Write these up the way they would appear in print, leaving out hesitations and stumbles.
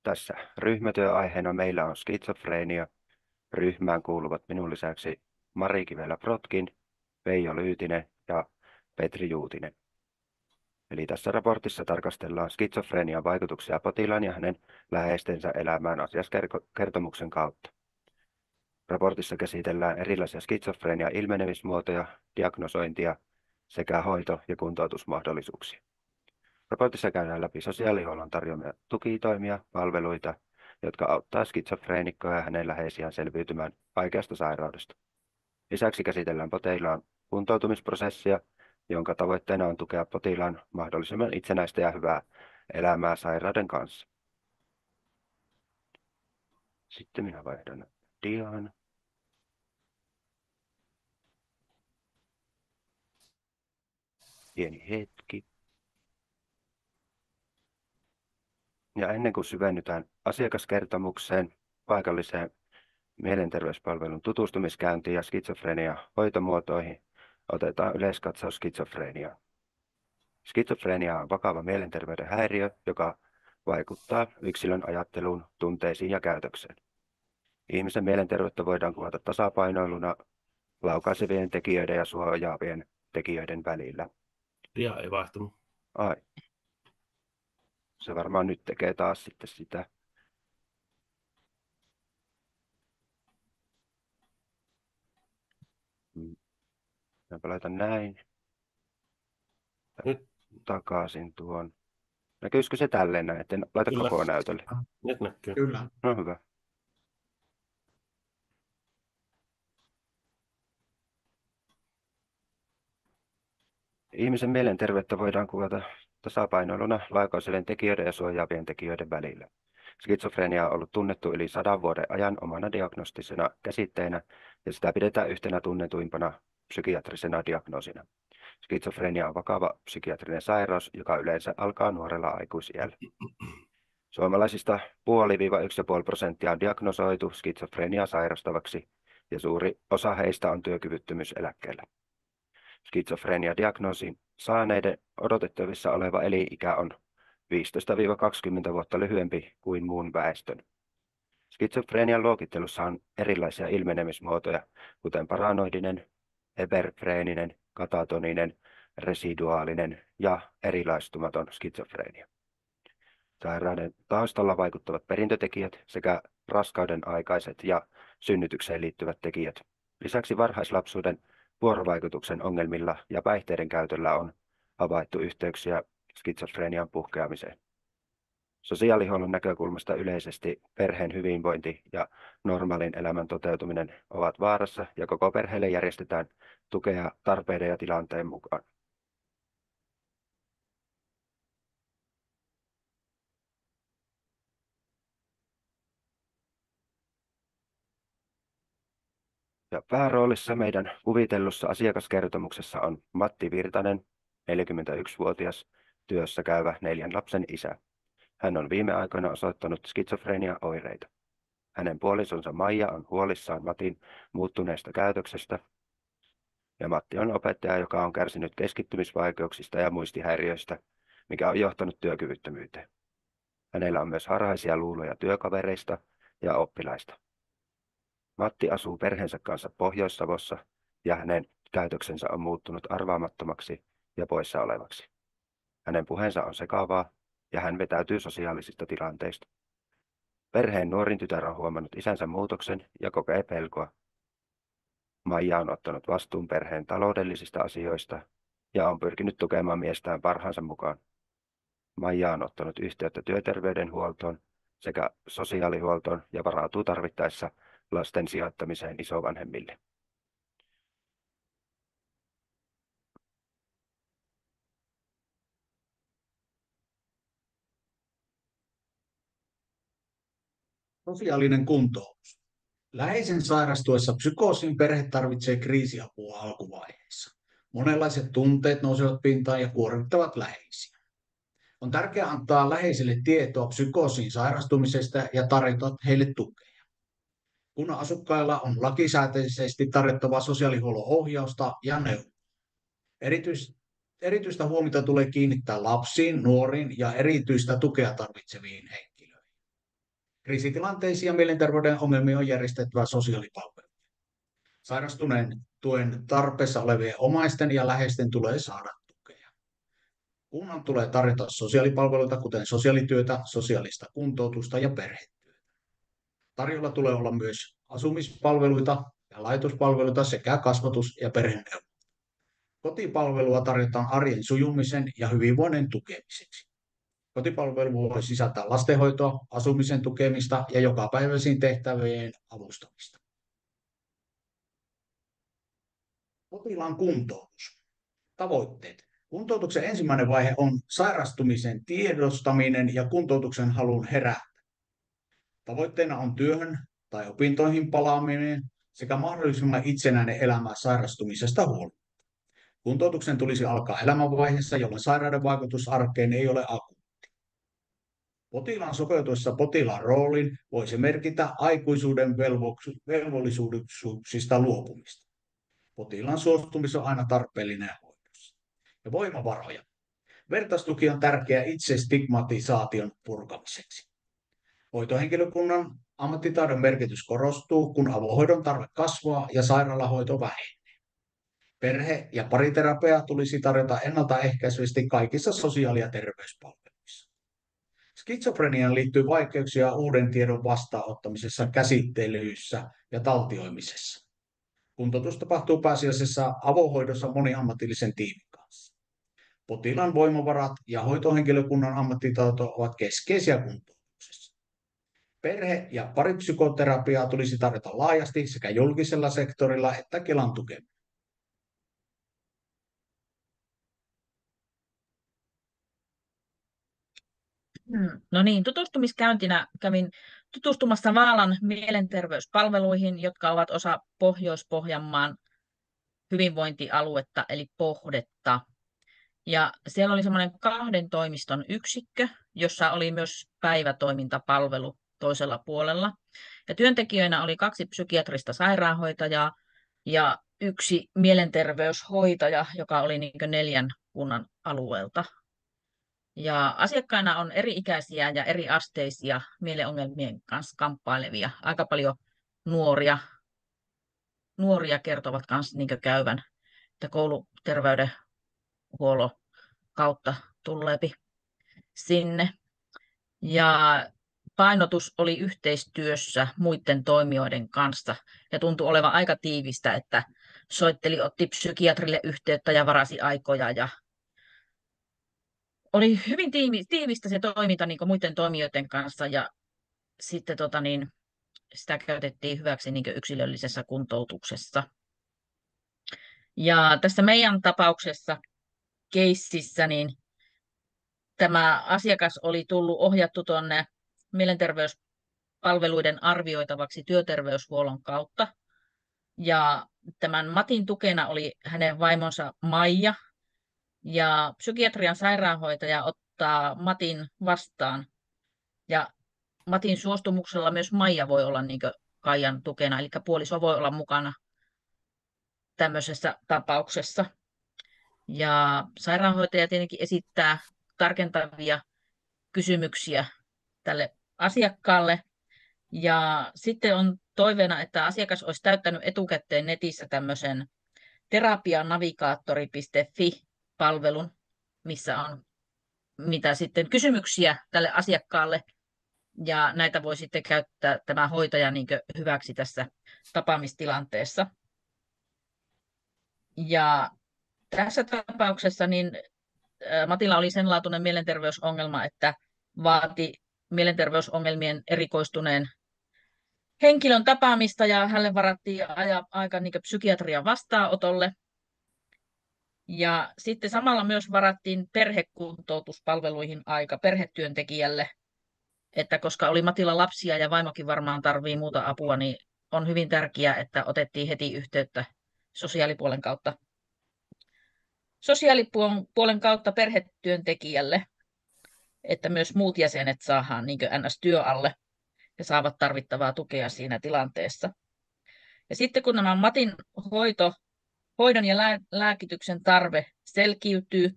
Tässä ryhmätyöaiheena meillä on skitsofreenia. Ryhmään kuuluvat minun lisäksi Mari Kivelä-Protkin, Veijo Lyytinen ja Petri Juutinen. Eli tässä raportissa tarkastellaan skitsofrenian vaikutuksia potilaan ja hänen läheistensä elämään asiaskertomuksen kautta. Raportissa käsitellään erilaisia skitsofrenian ilmenemismuotoja, diagnosointia sekä hoito- ja kuntoutusmahdollisuuksia. Raportissa käydään läpi sosiaalihuollon tarjoamia tukitoimia, palveluita, jotka auttaa skitsofreenikkoa ja hänen läheisiään selviytymään vaikeasta sairaudesta. Lisäksi käsitellään potilaan kuntoutumisprosessia, jonka tavoitteena on tukea potilaan mahdollisimman itsenäistä ja hyvää elämää sairauden kanssa. Sitten minä vaihdan diaan. Pieni hetki. Ja ennen kuin syvennytään asiakaskertomukseen, paikalliseen mielenterveyspalvelun tutustumiskäyntiin ja skitsofrenian hoitomuotoihin, otetaan yleiskatsaus skitsofreniaan. Skitsofrenia on vakava mielenterveyden häiriö, joka vaikuttaa yksilön ajatteluun, tunteisiin ja käytökseen. Ihmisen mielenterveyttä voidaan kuvata tasapainoiluna laukaisevien tekijöiden ja suojaavien tekijöiden välillä. Dia ei vaihtunut. Ai. Se varmaan nyt tekee taas sitten sitä. Mä laitan näin. Nyt. Takaisin tuon. Näkyisikö se tälleen näin, etten laita Kyllä. koko näytölle? Nyt näkyy. Kyllä. No hyvä. Ihmisen mielenterveyttä voidaan kuvata tasapainoiluna laukaisevien tekijöiden ja suojaavien tekijöiden välillä. Skitsofrenia on ollut tunnettu yli 100 vuoden ajan omana diagnostisena käsitteenä ja sitä pidetään yhtenä tunnetuimpana psykiatrisena diagnoosina. Skitsofrenia on vakava psykiatrinen sairaus, joka yleensä alkaa nuorella aikuisiällä. Suomalaisista 0,5–1,5% on diagnosoitu skitsofreniaa sairastavaksi ja suuri osa heistä on työkyvyttömyyseläkkeellä. Skitsofrenia-diagnoosin saaneiden odotettavissa oleva elinikä on 15–20 vuotta lyhyempi kuin muun väestön. Skitsofrenian luokittelussa on erilaisia ilmenemismuotoja, kuten paranoidinen, eberfreeninen, katatoninen, residuaalinen ja erilaistumaton skitsofrenia. Sairauden taustalla vaikuttavat perintötekijät sekä raskauden aikaiset ja synnytykseen liittyvät tekijät. Lisäksi varhaislapsuuden vuorovaikutuksen ongelmilla ja päihteiden käytöllä on havaittu yhteyksiä skitsofrenian puhkeamiseen. Sosiaalihuollon näkökulmasta yleisesti perheen hyvinvointi ja normaalin elämän toteutuminen ovat vaarassa ja koko perheelle järjestetään tukea tarpeiden ja tilanteen mukaan. Ja pääroolissa meidän kuvitellussa asiakaskertomuksessa on Matti Virtanen, 41-vuotias, työssä käyvä 4 lapsen isä. Hän on viime aikoina osoittanut skitsofrenia-oireita. Hänen puolisonsa Maija on huolissaan Matin muuttuneesta käytöksestä. Ja Matti on opettaja, joka on kärsinyt keskittymisvaikeuksista ja muistihäiriöistä, mikä on johtanut työkyvyttömyyteen. Hänellä on myös harhaisia luuloja työkavereista ja oppilaista. Matti asuu perheensä kanssa Pohjois-Savossa ja hänen käytöksensä on muuttunut arvaamattomaksi ja poissa olevaksi. Hänen puheensa on sekavaa ja hän vetäytyy sosiaalisista tilanteista. Perheen nuorin tytär on huomannut isänsä muutoksen ja kokee pelkoa. Maija on ottanut vastuun perheen taloudellisista asioista ja on pyrkinyt tukemaan miestään parhaansa mukaan. Maija on ottanut yhteyttä työterveydenhuoltoon sekä sosiaalihuoltoon ja varautuu tarvittaessa lasten sijoittamiseen isovanhemmille. Sosiaalinen kuntoutus. Läheisen sairastuessa psykoosiin perhe tarvitsee kriisiapua alkuvaiheessa. Monenlaiset tunteet nousevat pintaan ja kuormittavat läheisiä. On tärkeää antaa läheisille tietoa psykoosiin sairastumisesta ja tarjota heille tukea. Kunnan asukkailla on lakisääteisesti tarjottavaa sosiaalihuollon ohjausta ja neuvontaa. Erityistä huomiota tulee kiinnittää lapsiin, nuoriin ja erityistä tukea tarvitseviin henkilöihin. Kriisitilanteisiin ja mielenterveyden ongelmiin on järjestettävä sosiaalipalveluja. Sairastuneen tuen tarpeessa olevien omaisten ja läheisten tulee saada tukea. Kunnan tulee tarjota sosiaalipalveluita, kuten sosiaalityötä, sosiaalista kuntoutusta ja perhetyötä. Tarjolla tulee olla myös asumispalveluita ja laitospalveluita sekä kasvatus- ja perheneuvontaa. Kotipalvelua tarjotaan arjen sujumisen ja hyvinvoinnin tukemiseksi. Kotipalvelu voi sisältää lastenhoitoa, asumisen tukemista ja jokapäiväisiin tehtävien avustamista. Potilaan kuntoutus. Tavoitteet. Kuntoutuksen ensimmäinen vaihe on sairastumisen tiedostaminen ja kuntoutuksen halun herääminen. Tavoitteena on työhön tai opintoihin palaaminen sekä mahdollisimman itsenäinen elämä sairastumisesta huolimatta. Kuntoutuksen tulisi alkaa elämänvaiheessa, jolloin sairauden vaikutus arkeen ei ole akuutti. Potilaan sopeutuessa potilaan rooliin voisi merkitä aikuisuuden velvollisuuksista luopumista. Potilaan suostumus on aina tarpeellinen hoidossa. Ja voimavaroja. Vertaistuki on tärkeä itse stigmatisaation purkamiseksi. Hoitohenkilökunnan ammattitaidon merkitys korostuu, kun avohoidon tarve kasvaa ja sairaalahoito vähenee. Perhe- ja pariterapiaa tulisi tarjota ennaltaehkäisevästi kaikissa sosiaali- ja terveyspalveluissa. Skitsofreniaan liittyy vaikeuksia uuden tiedon vastaanottamisessa, käsittelyissä ja taltioimisessa. Kuntoutus tapahtuu pääasiassa avohoidossa moniammatillisen tiimin kanssa. Potilaan voimavarat ja hoitohenkilökunnan ammattitaito ovat keskeisiä kuntoutuksessa. Perhe- ja paripsykoterapiaa tulisi tarjota laajasti sekä julkisella sektorilla että Kelan tukemana. No niin, tutustumiskäyntinä kävin tutustumassa Vaalan mielenterveyspalveluihin, jotka ovat osa Pohjois-Pohjanmaan hyvinvointialuetta, eli Pohdetta. Ja siellä oli semmoinen 2 toimiston yksikkö, jossa oli myös päivätoimintapalvelu toisella puolella. Ja työntekijöinä oli 2 psykiatrista sairaanhoitajaa ja 1 mielenterveyshoitaja, joka oli niin kuin 4 kunnan alueelta. Ja asiakkaina on eri-ikäisiä ja eri-asteisia mielenongelmien kanssa kamppailevia. Aika paljon nuoria kertovat myös niin käyvän, että kouluterveydenhuollon kautta tulleepi sinne. Ja painotus oli yhteistyössä muiden toimijoiden kanssa ja tuntui olevan aika tiivistä, että otti psykiatrille yhteyttä ja varasi aikoja ja oli hyvin tiivistä se toiminta niin kuin muiden toimijoiden kanssa ja sitten sitä käytettiin hyväksi niin kuin yksilöllisessä kuntoutuksessa. Ja tässä meidän tapauksessa, keississä, niin tämä asiakas oli tullut ohjattu tuonne mielenterveyspalveluiden arvioitavaksi työterveyshuollon kautta. Ja tämän Matin tukena oli hänen vaimonsa Maija. Ja psykiatrian sairaanhoitaja ottaa Matin vastaan. Ja Matin suostumuksella myös Maija voi olla niin kuin Kaijan tukena, eli puoliso voi olla mukana tämmöisessä tapauksessa. Ja sairaanhoitaja tietenkin esittää tarkentavia kysymyksiä tälle asiakkaalle. Ja sitten on toiveena, että asiakas olisi täyttänyt etukäteen netissä tämmöisen terapianavigaattori.fi-palvelun, missä on mitä sitten kysymyksiä tälle asiakkaalle. Ja näitä voi sitten käyttää tämä hoitaja niin kuin hyväksi tässä tapaamistilanteessa. Ja tässä tapauksessa niin Matilla oli sen laatuinen mielenterveysongelma, että vaati mielenterveysongelmien erikoistuneen henkilön tapaamista ja hänelle varattiin aika niin kuin psykiatrian vastaanotolle. Ja sitten samalla myös varattiin perhekuntoutuspalveluihin aika perhetyöntekijälle, että koska oli Matilla lapsia ja vaimokin varmaan tarvii muuta apua, niin on hyvin tärkeää, että otettiin heti yhteyttä sosiaalipuolen kautta perhetyöntekijälle, että myös muut jäsenet saadaan niin kuin NS-työalle ja saavat tarvittavaa tukea siinä tilanteessa. Ja sitten kun nämä Matin hoidon ja lääkityksen tarve selkiytyy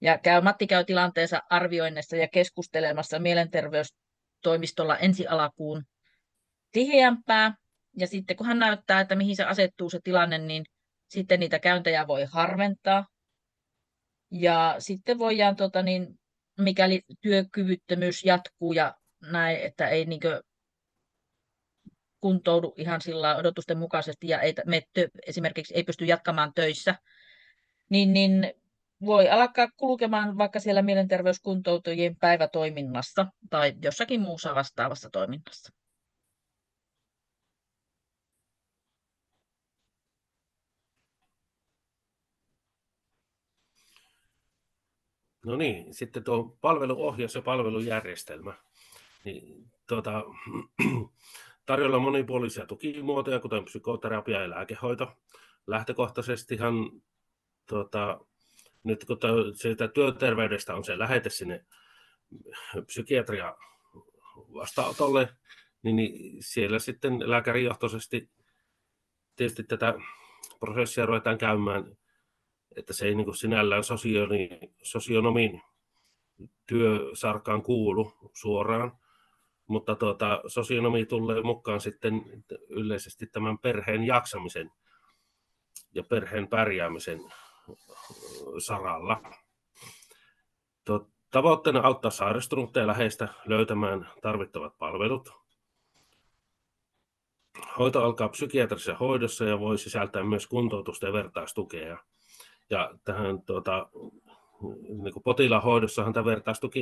ja Matti käy tilanteensa arvioinnissa ja keskustelemassa toimistolla ensi alkuun tiheämpää. Ja sitten kun hän näyttää, että mihin se asettuu se tilanne, niin sitten niitä käyntejä voi harventaa. Ja sitten voidaan, mikäli työkyvyttömyys jatkuu ja näin, että ei niinkö kuntoudu ihan sillä odotusten mukaisesti ja esimerkiksi ei pysty jatkamaan töissä, niin voi alkaa kulkemaan vaikka siellä mielenterveyskuntoutujien päivätoiminnassa tai jossakin muussa vastaavassa toiminnassa. No niin, sitten tuo palveluohjaus ja palvelujärjestelmä. Niin, tarjolla monipuolisia tukimuotoja, kuten psykoterapia ja lääkehoito. Lähtökohtaisestihan nyt kun siitä työterveydestä on se lähete sinne psykiatria vastaanotolle, niin siellä sitten lääkärijohtoisesti tietysti tätä prosessia ruvetaan käymään, että se ei niin kuin sinällään sosionomin työsarkaan kuulu suoraan, mutta sosionomi tulee mukaan sitten yleisesti tämän perheen jaksamisen ja perheen pärjäämisen saralla. Tavoitteena auttaa sairastunutta ja läheistä löytämään tarvittavat palvelut. Hoito alkaa psykiatrisessa hoidossa ja voi sisältää myös kuntoutusta ja vertaistukea. Ja tähän niin potilaan hoidossahan tämä vertaistuki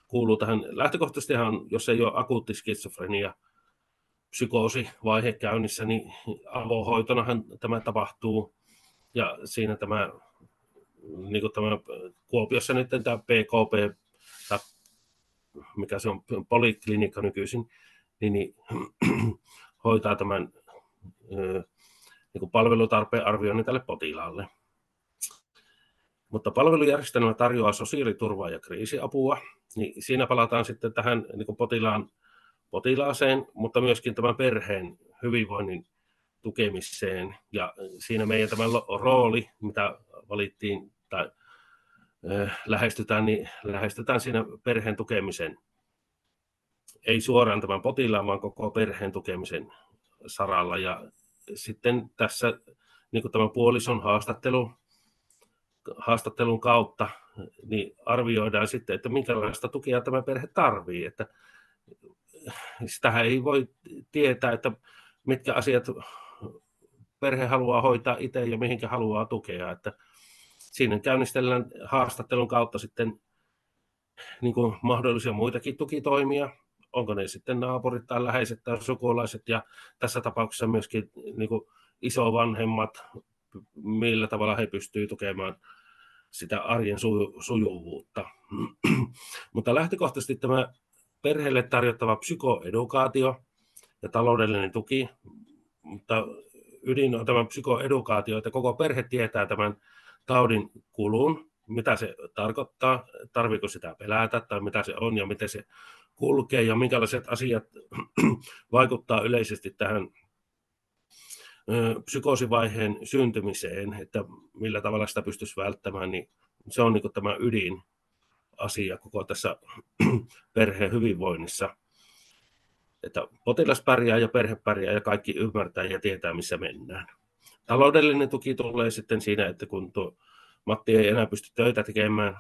kuuluu tähän lähtökohtaisesti, jos ei ole akuutti skitsofrenia, psykoosivaihe käynnissä, niin avohoitonahan tämä tapahtuu. Ja siinä tämä Kuopiossa nyt tämä PKP, tai mikä se on, poliklinikka nykyisin, niin hoitaa tämän palvelutarpeen arvioinnin tälle potilaalle. Mutta palvelujärjestelmä tarjoaa sosiaaliturvaa ja kriisiapua, niin siinä palataan sitten tähän potilaaseen, mutta myöskin tämän perheen hyvinvoinnin tukemiseen. Ja siinä meidän tämä rooli, mitä valittiin tai lähestytään siinä perheen tukemisen. Ei suoraan tämän potilaan, vaan koko perheen tukemisen saralla. Ja sitten tässä niin tämän puolison haastattelun kautta niin arvioidaan sitten, että minkälaista tukea tämä perhe tarvitsee. Että sitähän ei voi tietää, että mitkä asiat perhe haluaa hoitaa itse ja mihinkä haluaa tukea. Että siinä käynnistellään haastattelun kautta sitten niin kuin mahdollisia muitakin tukitoimia. Onko ne sitten naapurit tai läheiset tai sukulaiset ja tässä tapauksessa myöskin niin kuin isovanhemmat, millä tavalla he pystyvät tukemaan sitä arjen sujuvuutta. Mutta lähtökohtaisesti tämä perheelle tarjottava psykoedukaatio ja taloudellinen tuki, mutta ydin on tämä psykoedukaatio, että koko perhe tietää tämän taudin kulun, mitä se tarkoittaa, tarviiko sitä pelätä tai mitä se on ja miten se kulkee ja minkälaiset asiat vaikuttaa yleisesti tähän psykoosivaiheen syntymiseen, että millä tavalla sitä pystyisi välttämään, niin se on niin tämä ydinasia koko tässä perheen hyvinvoinnissa. Että potilas pärjää ja perhe pärjää ja kaikki ymmärtää ja tietää, missä mennään. Taloudellinen tuki tulee sitten siinä, että kun tuo Matti ei enää pysty töitä tekemään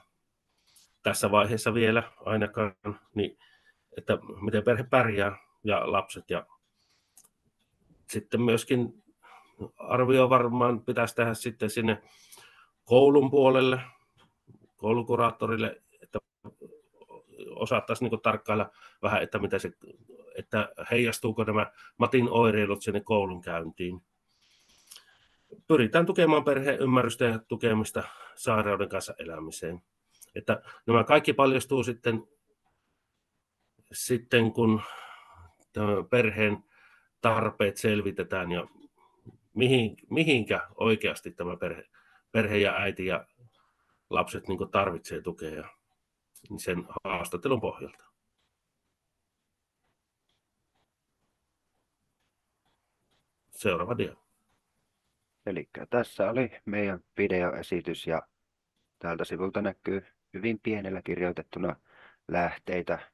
tässä vaiheessa vielä ainakaan, niin että miten perhe pärjää ja lapset. Ja sitten myöskin arvio varmaan pitäisi tehdä sitten sinne koulun puolelle, koulukuraattorille, että osattaisiin niin tarkkailla vähän, että heijastuuko nämä Matin oireilut sinne koulun käyntiin. Pyritään tukemaan perheen ymmärrystä ja tukemista sairauden kanssa elämiseen. Että nämä kaikki paljastuu sitten kun perheen tarpeet selvitetään ja mihinkä oikeasti tämä perhe ja äiti ja lapset niin tarvitsee tukea sen haastattelun pohjalta. Seuraava dia. Eli tässä oli meidän videoesitys ja täältä sivulta näkyy hyvin pienellä kirjoitettuna lähteitä